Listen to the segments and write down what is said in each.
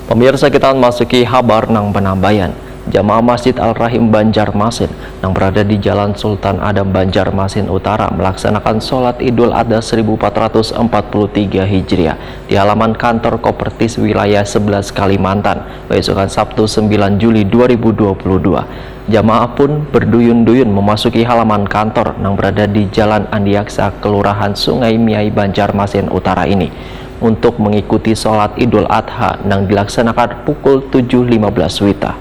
Pemirsa, kita masuki kabar nang Penambayan. Jamaah Masjid Al-Rahim Banjarmasin yang berada di Jalan Sultan Adam Banjarmasin Utara melaksanakan sholat Idul Adha 1443 Hijriah di halaman kantor Kopertis wilayah 11 Kalimantan, besokan Sabtu 9 Juli 2022. Jamaah pun berduyun-duyun memasuki halaman kantor yang berada di Jalan Andiaksa, Kelurahan Sungai Miai, Banjarmasin Utara ini untuk mengikuti sholat Idul Adha yang dilaksanakan pukul 7.15 WITA.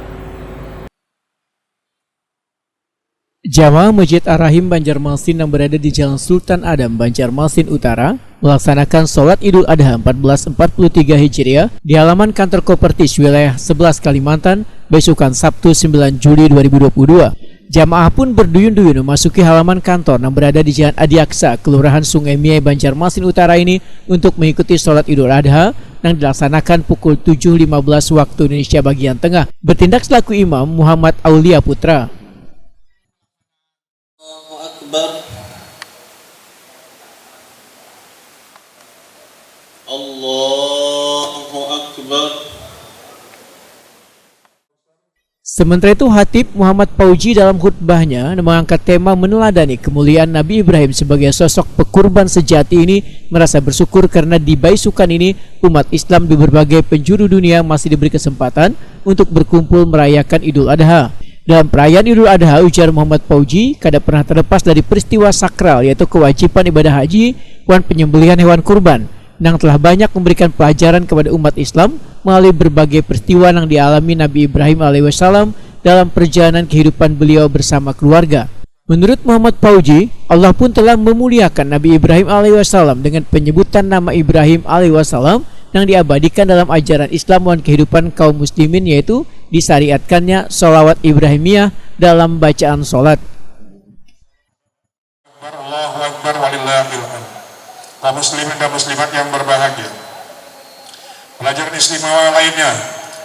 Jamaah Masjid Ar-Rahim Banjarmasin yang berada di Jalan Sultan Adam Banjarmasin Utara melaksanakan sholat Idul Adha 1443 Hijriah di halaman kantor Kopertis wilayah 11 Kalimantan, besokan Sabtu 9 Juli 2022. Jamaah pun berduyun-duyun memasuki halaman kantor yang berada di Jalan Adiaksa, Kelurahan Sungai Miai, Banjarmasin Utara ini untuk mengikuti sholat Idul Adha yang dilaksanakan pukul 7.15 waktu Indonesia bagian tengah. Bertindak selaku imam Muhammad Aulia Putra. Allahu Akbar. Sementara itu, Khatib Muhammad Fauji dalam khutbahnya mengangkat tema meneladani kemuliaan Nabi Ibrahim sebagai sosok pekurban sejati ini, merasa bersyukur karena di Baisukan ini umat Islam di berbagai penjuru dunia masih diberi kesempatan untuk berkumpul merayakan Idul Adha. Dalam perayaan Idul Adha, ujar Muhammad Fauji, kada pernah terlepas dari peristiwa sakral yaitu kewajiban ibadah haji dan penyembelihan hewan kurban yang telah banyak memberikan pelajaran kepada umat Islam melalui berbagai peristiwa yang dialami Nabi Ibrahim alaihissalam dalam perjalanan kehidupan beliau bersama keluarga. Menurut Muhammad Fauji, Allah pun telah memuliakan Nabi Ibrahim alaihissalam dengan penyebutan nama Ibrahim alaihissalam yang diabadikan dalam ajaran Islam dan kehidupan kaum muslimin, yaitu disyariatkannya sholawat Ibrahimiyah dalam bacaan sholat. Allahu Akbar walillahil hamd. Kaum muslimin dan muslimat yang berbahagia, pelajaran istimewa lainnya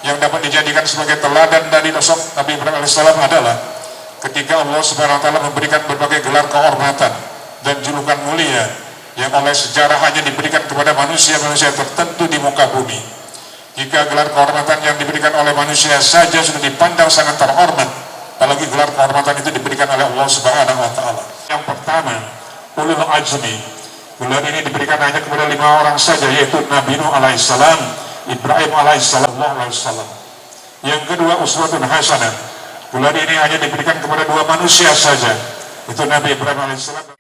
yang dapat dijadikan sebagai teladan dari sosok Nabi Ibrahim alaihissalam adalah ketika Allah Subhanahu wa taala memberikan berbagai gelar kehormatan dan julukan mulia yang oleh sejarah hanya diberikan kepada manusia-manusia tertentu di muka bumi. Jika gelar kehormatan yang diberikan oleh manusia saja sudah dipandang sangat terhormat, apalagi gelar kehormatan itu diberikan oleh Allah Subhanahu wa taala. Yang pertama, ulul azmi. Gelar ini diberikan hanya kepada 5 orang saja, yaitu Nabi Nuh alaihissalam, Ibrahim alaihissalam. Yang kedua, uswatun hasanah. Gelar ini hanya diberikan kepada 2 manusia saja, itu Nabi Ibrahim alaihissalam.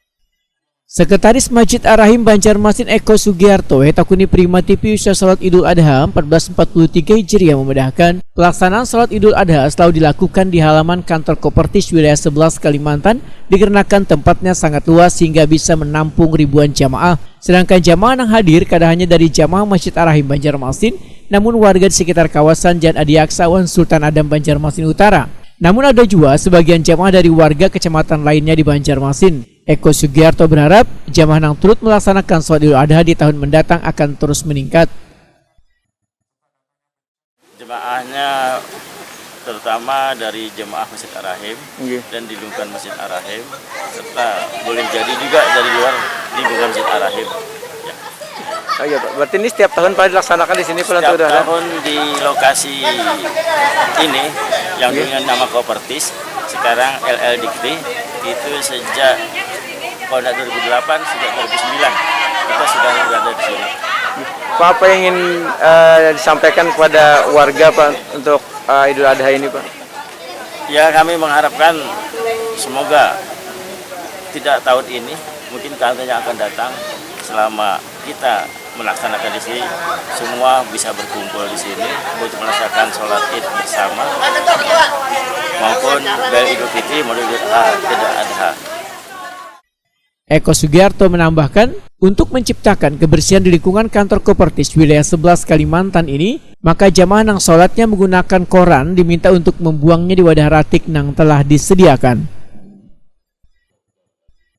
Sekretaris Masjid Ar-Rahim Banjarmasin Eko Sugiarto Hetakuni Primati usai salat Idul Adha 1443 Hijriah memedahkan pelaksanaan salat Idul Adha selalu dilakukan di halaman kantor Kopertis wilayah 11 Kalimantan dikarenakan tempatnya sangat luas sehingga bisa menampung ribuan jamaah. Sedangkan jamaah yang hadir kada hanya dari jamaah Masjid Ar-Rahim Banjarmasin, namun warga di sekitar kawasan Jalan Adiaksa wan Sultan Adam Banjarmasin Utara. Namun ada juga sebagian jamaah dari warga kecamatan lainnya di Banjarmasin. Eko Sugiarto berharap jamaah yang turut melaksanakan sholat Idul Adha di tahun mendatang akan terus meningkat. Jemaahnya terutama dari jemaah Masjid Ar-Rahim dan di lingkungan Masjid Ar-Rahim, serta boleh jadi juga dari luar lingkungan Masjid Ar-Rahim. Ya. Oh iya Pak, berarti ini setiap tahun Pak dilaksanakan di sini setiap tahun di lokasi ini yang dengan nama Kopertis, sekarang LL Dikti, itu sejak pada 2008, sejak 2009 kita sudah berada di sini. Pak, apa yang ingin disampaikan kepada warga Pak untuk Idul Adha ini Pak? Ya, kami mengharapkan semoga tidak tahun ini, mungkin tahun yang akan datang, selama kita melaksanakan di sini, semua bisa berkumpul di sini untuk melaksanakan sholat Id bersama, maupun dari Idul Fitri maupun Idul Adha. Eko Sugiarto menambahkan, untuk menciptakan kebersihan di lingkungan kantor Kopertis wilayah 11 Kalimantan ini, maka jamaah yang sholatnya menggunakan koran diminta untuk membuangnya di wadah ratik yang telah disediakan.